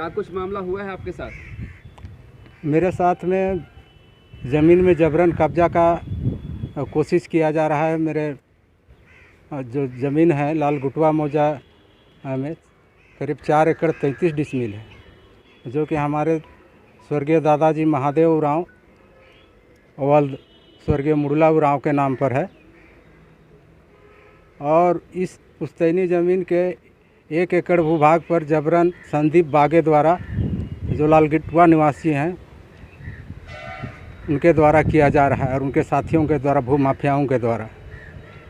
क्या कुछ मामला हुआ है आपके साथ? मेरे साथ में ज़मीन में जबरन कब्जा का कोशिश किया जा रहा है। मेरे जो ज़मीन है लाल गुटवा मौजा में करीब 4 एकड़ 33 डिसमिल है, जो कि हमारे स्वर्गीय दादाजी महादेव उरांव अवल स्वर्गीय मुरला उरांव के नाम पर है। और इस पुश्तैनी ज़मीन के 1 एकड़ भूभाग पर जबरन संदीप बागे द्वारा, जो लाल गुटवा निवासी हैं, उनके द्वारा किया जा रहा है और उनके साथियों के द्वारा, भू माफियाओं के द्वारा।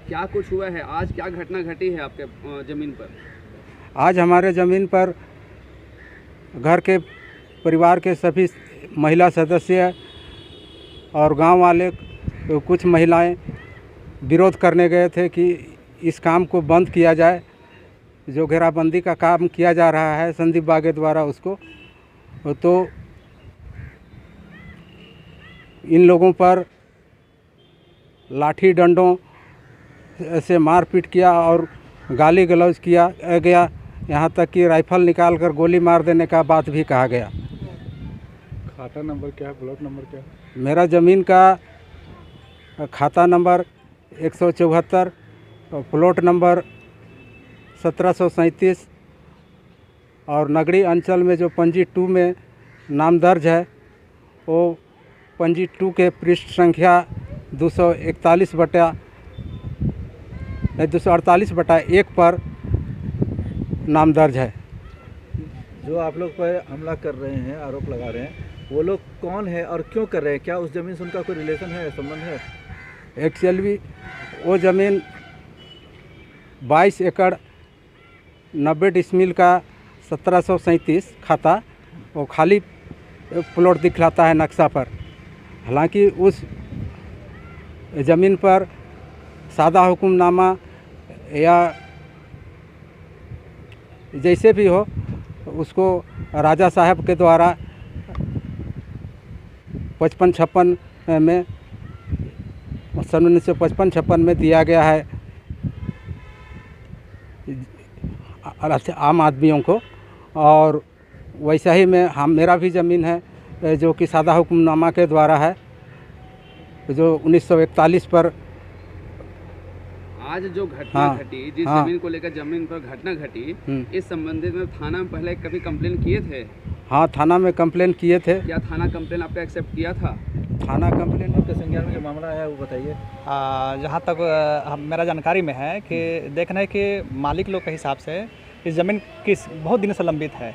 क्या कुछ हुआ है आज? क्या घटना घटी है आपके ज़मीन पर? आज हमारे ज़मीन पर घर के परिवार के सभी महिला सदस्य और गांव वाले कुछ महिलाएं विरोध करने गए थे कि इस काम को बंद किया जाए। जो घेराबंदी का काम किया जा रहा है संदीप बागे द्वारा, उसको तो इन लोगों पर लाठी डंडों से मारपीट किया और गाली गलौज किया गया, यहाँ तक कि राइफल निकालकर गोली मार देने का बात भी कहा गया। खाता नंबर क्या है, प्लॉट नंबर क्या है? मेरा ज़मीन का खाता नंबर 174, प्लॉट नंबर 1737 और नगरी अंचल में जो पंजी 2 में नाम दर्ज है, वो पंजी 2 के पृष्ठ संख्या 248/1 पर नाम दर्ज है। जो आप लोग पर हमला कर रहे हैं, आरोप लगा रहे हैं, वो लोग कौन है और क्यों कर रहे हैं? क्या उस ज़मीन से उनका कोई रिलेशन है, संबंध है? एक्चुअली वो ज़मीन 22 एकड़ 90 डिसमिल का 1737 खाता, वो खाली प्लॉट दिखलाता है नक्शा पर। हालांकि उस ज़मीन पर सादा हुक्मनामा या जैसे भी हो, उसको राजा साहब के द्वारा 55-56 में सन 1955-56 में दिया गया है आम आदमियों को। और वैसा ही मेरा भी ज़मीन है, जो कि सादा हुक्मनामा के द्वारा है, जो 1941 पर। आज जो घटना घटी, जिस ज़मीन को लेकर ज़मीन पर घटना घटी, इस संबंधित में थाना में पहले कभी कंप्लेन किए थे? हाँ, थाना में कंप्लेन किए थे। क्या थाना कंप्लेन आपने एक्सेप्ट किया था? थाना कंप्लेन आपके संज्ञान में जो मामला आया वो बताइए। जहाँ तक मेरा जानकारी में है कि देखना है कि मालिक लोग के हिसाब से इस ज़मीन किस बहुत दिन से लंबित है,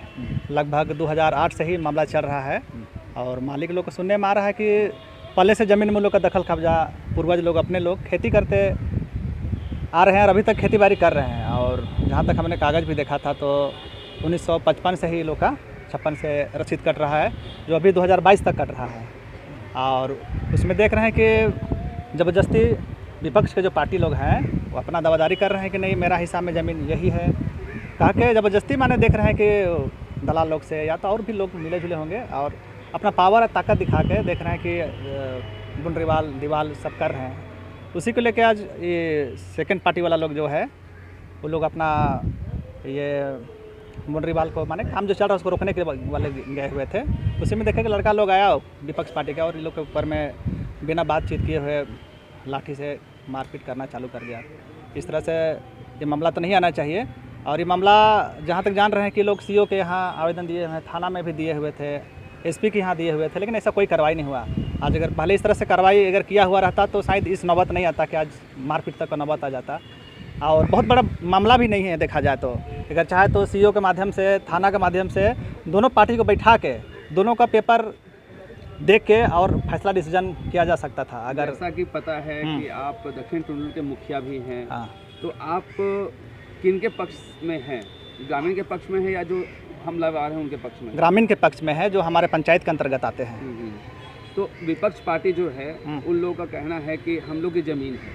लगभग 2008 से ही मामला चल रहा है। और मालिक लोग को सुनने में आ रहा है कि पहले से ज़मीन में लोग का दखल कब्जा, पूर्वज लोग अपने लोग खेती करते आ रहे हैं और अभी तक खेती बाड़ी कर रहे हैं। और जहाँ तक हमने कागज़ भी देखा था तो 1955 से ही लोग का 56 से रसीद कट रहा है, जो अभी 2022 तक कट रहा है। और उसमें देख रहे हैं कि ज़बरदस्ती विपक्ष के जो पार्टी लोग हैं वो अपना दावादारी कर रहे हैं कि नहीं, मेरा हिस्सा में ज़मीन यही है, कहा के ज़बरदस्ती माने देख रहे हैं कि दलाल लोग से या तो और भी लोग मिले जुले होंगे और अपना पावर और ताकत दिखा के देख रहे हैं कि बुनरीवाल दीवाल सब कर रहे हैं। उसी को लेके आज ये सेकंड पार्टी वाला लोग जो है वो लोग अपना ये बुनरीवाल को माने काम जो चल रहा है उसको रोकने के वाले गए हुए थे। उसी में देखे कि लड़का लोग आया विपक्ष पार्टी का और इन लोग के ऊपर में बिना बातचीत किए हुए लाठी से मारपीट करना चालू कर दिया। इस तरह से ये मामला तो नहीं आना चाहिए। और ये मामला जहाँ तक जान रहे हैं कि लोग सीओ के यहाँ आवेदन दिए हुए हैं, थाना में भी दिए हुए थे, एसपी के यहाँ दिए हुए थे, लेकिन ऐसा कोई कार्रवाई नहीं हुआ। आज अगर पहले इस तरह से कार्रवाई अगर किया हुआ रहता तो शायद इस नौबत नहीं आता कि आज मारपीट तक का नौबत आ जाता। और बहुत बड़ा मामला भी नहीं है देखा जाए तो। अगर चाहे तो सीओ के माध्यम से, थाना के माध्यम से दोनों पार्टी को बैठा के दोनों का पेपर देख के और फैसला डिसीजन किया जा सकता था। अगर जैसा कि पता है कि आप दक्षिण टुंडल के मुखिया भी हैं, हाँ, तो आप किन के पक्ष में हैं? ग्रामीण के पक्ष में है या जो हमलावर हैं उनके पक्ष में? ग्रामीण के पक्ष में है, जो हमारे पंचायत के अंतर्गत आते हैं। तो विपक्ष पार्टी जो है उन लोगों का कहना है कि हम लोग की ज़मीन है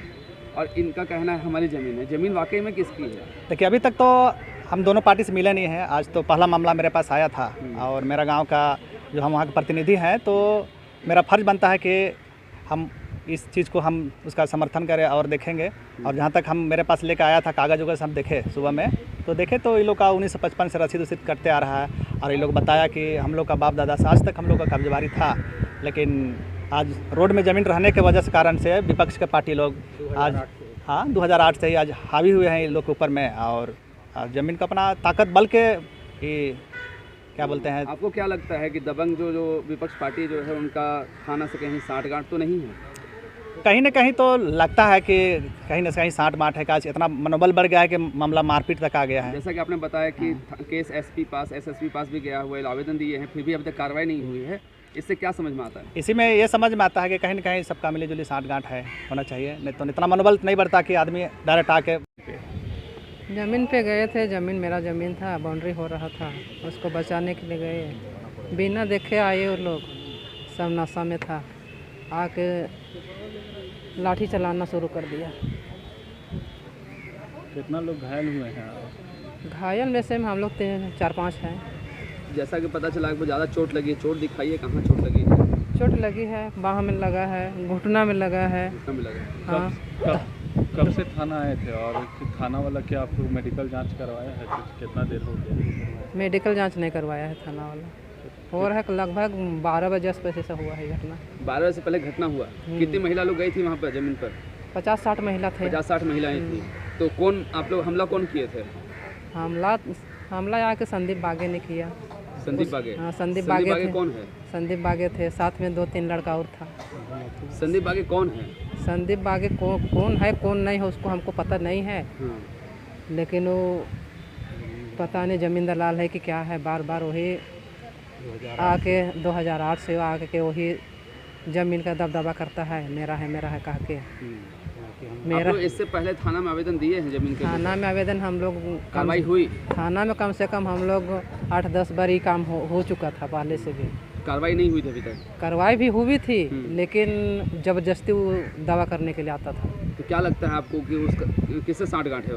और इनका कहना है हमारी ज़मीन है। ज़मीन वाकई में किसकी है? देखिए, अभी तक तो हम दोनों पार्टी से मिले नहीं हैं। आज तो पहला मामला मेरे पास आया था और मेरा गांव का जो हम वहाँ के प्रतिनिधि हैं, तो मेरा फ़र्ज़ बनता है कि हम इस चीज़ को हम उसका समर्थन करें और देखेंगे। और जहाँ तक हम मेरे पास लेकर आया था कागज़ वगैरह हम देखे सुबह में, तो देखे तो ये लोग का 1955 से रसीद कटते आ रहा है। और ये लोग बताया कि हम लोग का बाप दादा से आज तक हम लोग का कब्जेबारी था, लेकिन आज रोड में ज़मीन रहने के वजह से कारण से विपक्ष के पार्टी लोग आज 2008 से ही आज हावी हुए हैं इन लोग के ऊपर में, और ज़मीन का अपना ताकत बल के क्या बोलते हैं। आपको क्या लगता है कि दबंग जो विपक्ष पार्टी जो है उनका थाना से कहीं साठगांठ तो नहीं है? कहीं ना कहीं तो लगता है कि कहीं ना कहीं साठ बाँट है, आज इतना मनोबल बढ़ गया है कि मामला मारपीट तक आ गया है। जैसा कि आपने बताया कि केस एसपी पास एसएसपी पास भी गया हुआ है, आवेदन दिए हैं, फिर भी अभी तक कार्रवाई नहीं हुई है। इससे क्या समझ में आता है? इसी में ये समझ में आता है कि कहीं ना कहीं सबका मिली जुली साठ गांठ है, होना चाहिए, नहीं तो इतना मनोबल नहीं बढ़ता कि आदमी डायरेक्ट आके। ज़मीन पे गए थे, ज़मीन मेरा ज़मीन था, बाउंड्री हो रहा था, उसको बचाने के लिए गए, बिना देखे आए वो लोग, सब नशा में था, आके लाठी चलाना शुरू कर दिया। कितना लोग घायल हुए हैं? घायल में से हम लोग 4-5 हैं। जैसा कि पता चला कि ज़्यादा चोट लगी, चोट दिखाइए कहाँ चोट लगी? चोट लगी है, बाह में लगा है, घुटना में लगा है। घुटना में लगा। हाँ, कब से थाना आए थे और थाना वाला क्या आपको मेडिकल जांच करवाया है? कितना देर हो गया? मेडिकल जांच नहीं करवाया है थाना वाला, हो रहा है लगभग 12 बजे आसपास से हुआ है घटना। 12 बजे से पहले घटना हुआ। कितनी महिला लोग गई थी वहाँ पर ज़मीन पर? 50-60 महिला थे। 50-60 महिलाएं थी। तो कौन आप लोग हमला कौन किए थे? हमला यहाँ के संदीप बागे ने किया। संदीप बागे? हाँ, संदीप बागे थे। कौन है? संदीप बागे थे, साथ में 2-3 लड़का और था। संदीप बागे कौन है? संदीप बागे कौन है कौन नहीं है उसको हमको पता नहीं है, लेकिन वो पता नहीं ज़मीन दलाल है कि क्या है। बार बार वही आके 2008 से आके वही ज़मीन का दबदबा करता है, मेरा है कह के। मेरा इससे पहले थाना में आवेदन दिए हैं ज़मीन के? थाना में आवेदन हम लोग कार्रवाई हुई? थाना में कम से कम हम लोग 8-10 बार ही काम हो चुका था, पहले से भी कार्रवाई नहीं हुई थी अभी तक? कार्रवाई भी हुई थी, लेकिन ज़बरदस्ती वो दावा करने के लिए आता था। तो क्या लगता है आपको कि उसका किससे साठगांठ है?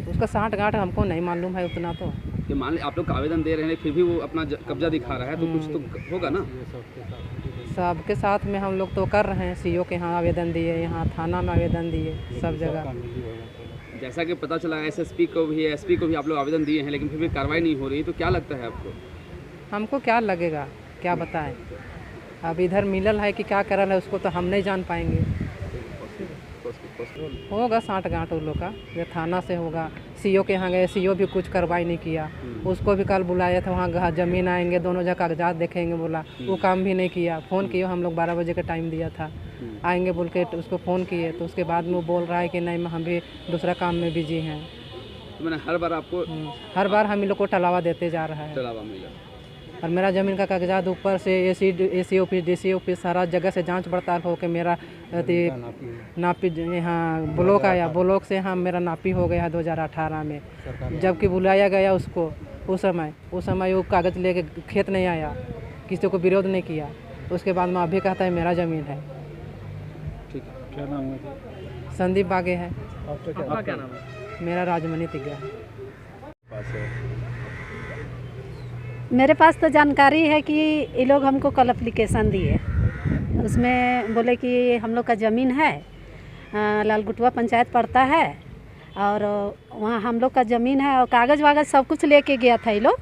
उसका साठगांठ हमको नहीं मालूम है उतना। तो कि मान आप लोग आवेदन दे रहे हैं फिर भी वो अपना कब्जा दिखा रहा है, तो कुछ तो होगा ना? सबके साथ में हम लोग तो कर रहे हैं, सीओ के यहाँ आवेदन दिए, यहाँ थाना में आवेदन दिए, सब जगह। जैसा कि पता चला एसएसपी को भी एसपी को भी आप लोग आवेदन दिए हैं, लेकिन फिर भी कार्रवाई नहीं हो रही, तो क्या लगता है आपको? हमको क्या लगेगा, क्या बताएं। अब इधर मिलल है कि क्या करल है उसको तो हम नहीं जान पाएंगे। होगा साठगांठ उन लोग का, ये थाना से होगा। सीओ के यहाँ गए, सीओ भी कुछ कार्रवाई नहीं किया। उसको भी कल बुलाया था, वहाँ ज़मीन आएंगे, दोनों जगह कागजात देखेंगे बोला, वो काम भी नहीं किया। फ़ोन किए, हम लोग 12 बजे का टाइम दिया था, आएंगे बोल के उसको फ़ोन किए, तो उसके बाद में वो बोल रहा है कि नहीं हम भी दूसरा काम में बिजी हैं। तो मैंने हर बार हम लोग को टलावा देते जा रहा है। टलावा मिला और मेरा ज़मीन का कागजात ऊपर से एसी ऑफिस डीसी ऑफिस सारा जगह से जांच पड़ताल हो के मेरा नापी यहाँ ब्लॉक आया, ब्लॉक से यहाँ मेरा नापी हो गया 2018 में। जबकि बुलाया गया उसको उस समय वो कागज़ लेके खेत नहीं आया, किसी को विरोध नहीं किया। उसके बाद में अभी कहता है मेरा ज़मीन है। ठीक है, क्या नाम है? संदीप बागे है। आपका क्या नाम है? मेरा राजमणि तिग्गा। मेरे पास तो जानकारी है कि ये लोग हमको कल एप्लीकेशन दिए, उसमें बोले कि हम लोग का ज़मीन है, लालगुटवा पंचायत पड़ता है, और वहाँ हम लोग का ज़मीन है, और कागज़ वागज़ सब कुछ लेके गया था ये लोग,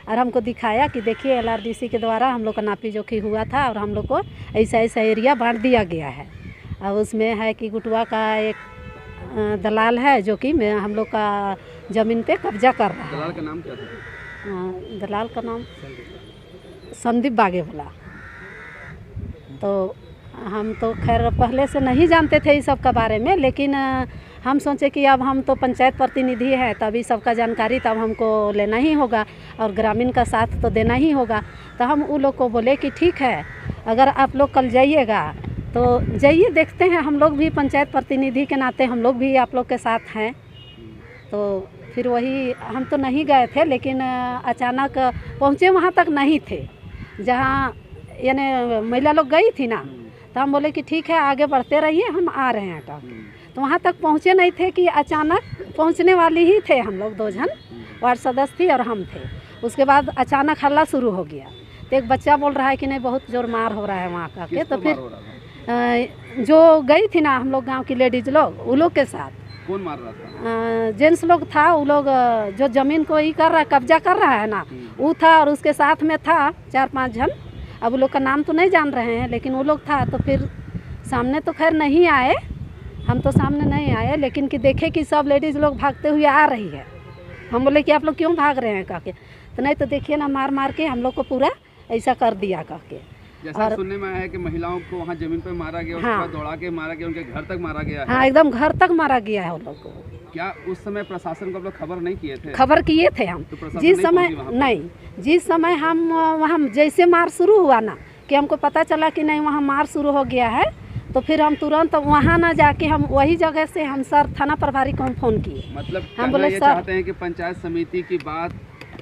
और हमको दिखाया कि देखिए LRDC के द्वारा हम लोग का नापी जोखी हुआ था, और हम लोग को ऐसा ऐसा एरिया बांट दिया गया है। और उसमें है कि गुटवा का एक दलाल है जो कि हम लोग का ज़मीन पे कब्जा कर रहा है। दलाल का नाम क्या था? दलाल का नाम संदीप बागे बोला। तो हम तो खैर पहले से नहीं जानते थे इस सब का बारे में, लेकिन हम सोचे कि अब हम तो पंचायत प्रतिनिधि हैं, तभी सबका जानकारी तब हमको लेना ही होगा, और ग्रामीण का साथ तो देना ही होगा। तो हम उन लोग को बोले कि ठीक है, अगर आप लोग कल जाइएगा तो जाइए, देखते हैं, हम लोग भी पंचायत प्रतिनिधि के नाते हम लोग भी आप लोग के साथ हैं। तो फिर वही हम तो नहीं गए थे, लेकिन अचानक पहुँचे वहाँ तक नहीं थे जहाँ यानी महिला लोग गई थी ना, तो हम बोले कि ठीक है आगे बढ़ते रहिए, हम आ रहे हैं तब। तो वहाँ तक पहुँचे नहीं थे कि अचानक पहुँचने वाली ही थे हम लोग, 2 जन वार्ड सदस्य थी और हम थे। उसके बाद अचानक हल्ला शुरू हो गया, तो एक बच्चा बोल रहा है कि नहीं बहुत जोर मार हो रहा है वहाँ का के। तो फिर जो गई थी ना हम लोग गाँव की लेडीज़ लोग, उन लोग के साथ कौन मार रहा था? जेंट्स लोग था, वो लोग जो ज़मीन को ही कर रहा है, कब्जा कर रहा है ना, वो था और उसके साथ में था 4-5 जन। अब वो लोग का नाम तो नहीं जान रहे हैं, लेकिन वो लोग था। तो फिर सामने तो खैर नहीं आए, हम तो सामने नहीं आए, लेकिन कि देखे कि सब लेडीज़ लोग भागते हुए आ रही है। हम बोले कि आप लोग क्यों भाग रहे हैं कहके, तो नहीं तो देखिए ना, मार मार के हम लोग को पूरा ऐसा कर दिया कहके। जैसा सुनने में आया है कि महिलाओं को वहाँ जमीन पर मारा गया, उसके बाद दौड़ा के मारा गया, उनके घर तक मारा गया है। हाँ, एकदम घर तक मारा गया है उन लोग को। क्या उस समय प्रशासन को आप लोग खबर नहीं किए थे? खबर किए थे हम, तो प्रशासन जिस नहीं समय पहुंची वहाँ पे? नहीं, जिस समय हम वहाँ जैसे मार शुरू हुआ ना, कि हमको पता चला कि नहीं वहाँ मार शुरू हो गया है, तो फिर हम तुरंत वहाँ ना जाके हम वही जगह से हम सर थाना प्रभारी को हम फ़ोन किए। मतलब हम बोले ये सर, चाहते हैं कि पंचायत समिति की बात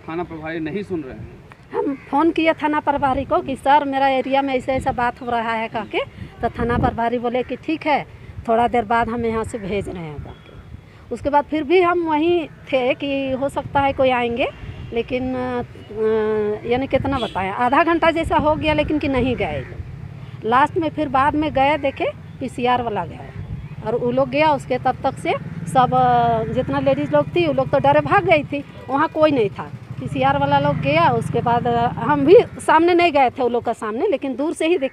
थाना प्रभारी नहीं सुन रहे हैं। हम फ़ोन किए थाना प्रभारी को कि सर मेरा एरिया में ऐसा ऐसा बात हो रहा है कहके। तो थाना प्रभारी बोले कि ठीक है, थोड़ा देर बाद हम यहाँ से भेज रहे हैं कहके। उसके बाद फिर भी हम वहीं थे कि हो सकता है कोई आएंगे, लेकिन यानी कितना बताएं, आधा घंटा जैसा हो गया, लेकिन कि नहीं गए। लास्ट में फिर बाद में गए, देखे PCR वाला गया और वो लोग गया। उसके तब तक से सब जितना लेडीज़ लोग थी वो लोग तो डरे भाग गई थी, वहाँ कोई नहीं था। PCR वाला लोग गया, उसके बाद हम भी सामने नहीं गए थे वो लोग का सामने, लेकिन दूर से ही देखे।